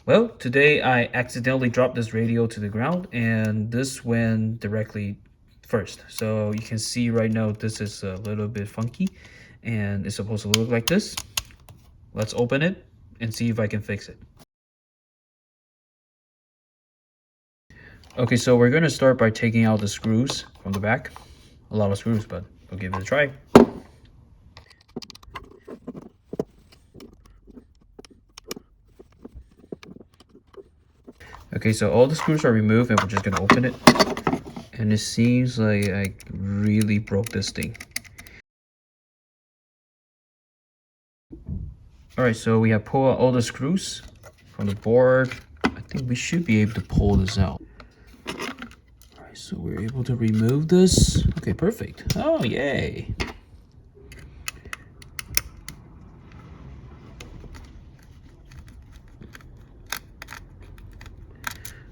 Well, today I accidentally dropped this radio to the ground and this went directly first. So you can see right now this is a little bit funky and it's supposed to look like this. Let's open it and see if I can fix it. Okay, so we're going to start by taking out the screws from the back. A lot of screws, but we'll give it a try. Okay, so all the screws are removed and we're just gonna open it. And it seems like I really broke this thing. Alright, so we have pulled out all the screws from the board. I think we should be able to pull this out. Alright, so we're able to remove this. Okay, perfect. Oh, yay.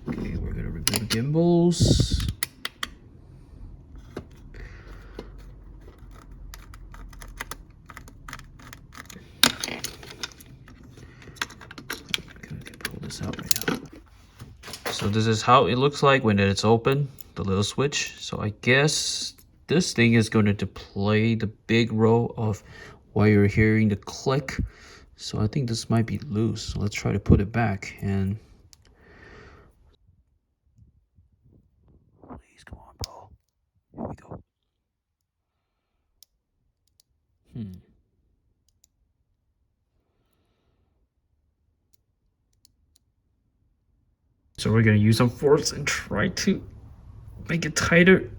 Okay, we're gonna remove the gimbals. Pull this out right now. So this is how it looks like when it's open, the little switch. So I guess this thing is going to play the big role of why you're hearing the click. So I think this might be loose. So let's try to put it back and please come on, bro. Here we go. So we're gonna use some force and try to make it tighter.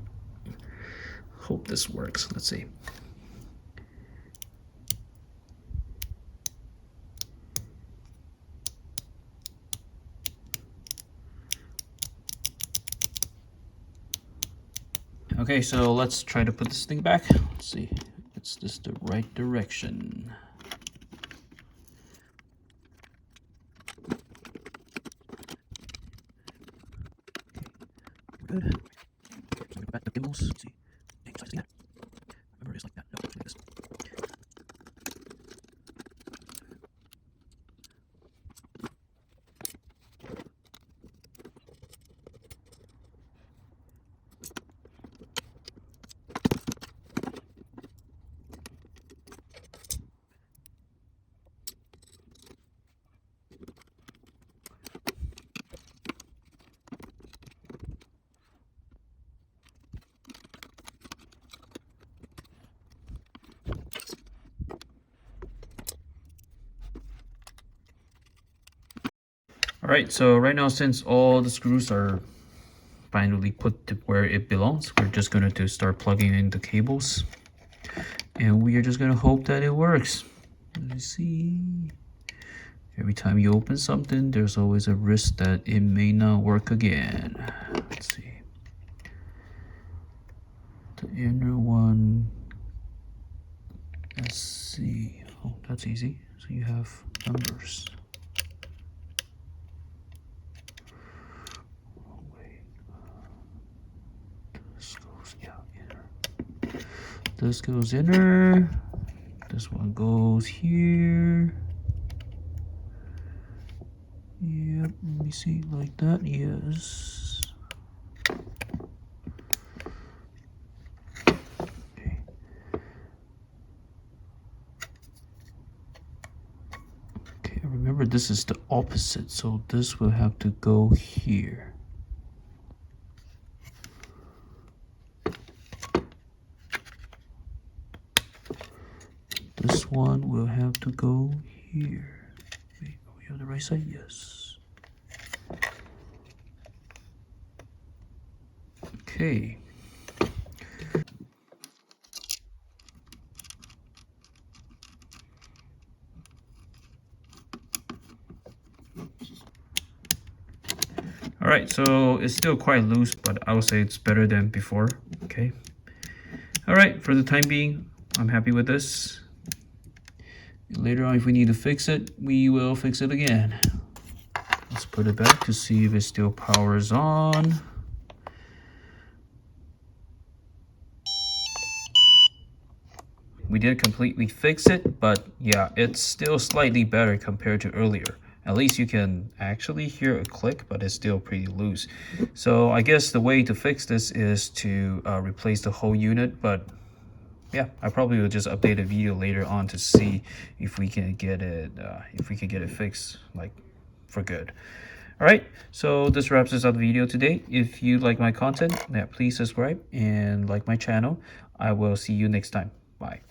Hope this works. Let's see. Okay, so let's try to put this thing back. Let's see. Is this the right direction? Good. So go back to the gimbals. Let's see. Hey, try that. Remember, it's like that. No, it's like this. Alright, so right now since all the screws are finally put to where it belongs, we're just going to start plugging in the cables. And we are just going to hope that it works. Let me see. Every time you open something, there's always a risk that it may not work again. Let's see. The inner one. Let's see. Oh, that's easy. So you have numbers. This goes inner. This one goes here. Yep, let me see, like that, yes. Okay. Okay, remember this is the opposite, so this will have to go here. This one will have to go here. Wait, are we on the right side? Yes. Okay. All right, so it's still quite loose, but I would say it's better than before. Okay. All right, for the time being, I'm happy with this. Later on, if we need to fix it, we will fix it again. Let's put it back to see if it still powers on. We did completely fix it, but yeah, it's still slightly better compared to earlier. At least you can actually hear a click, but it's still pretty loose. So I guess the way to fix this is to replace the whole unit, but yeah, I probably will just update a video later on to see if we can get it fixed, like, for good. All right, so this wraps us up the video today. If you like my content, yeah, please subscribe and like my channel. I will see you next time. Bye.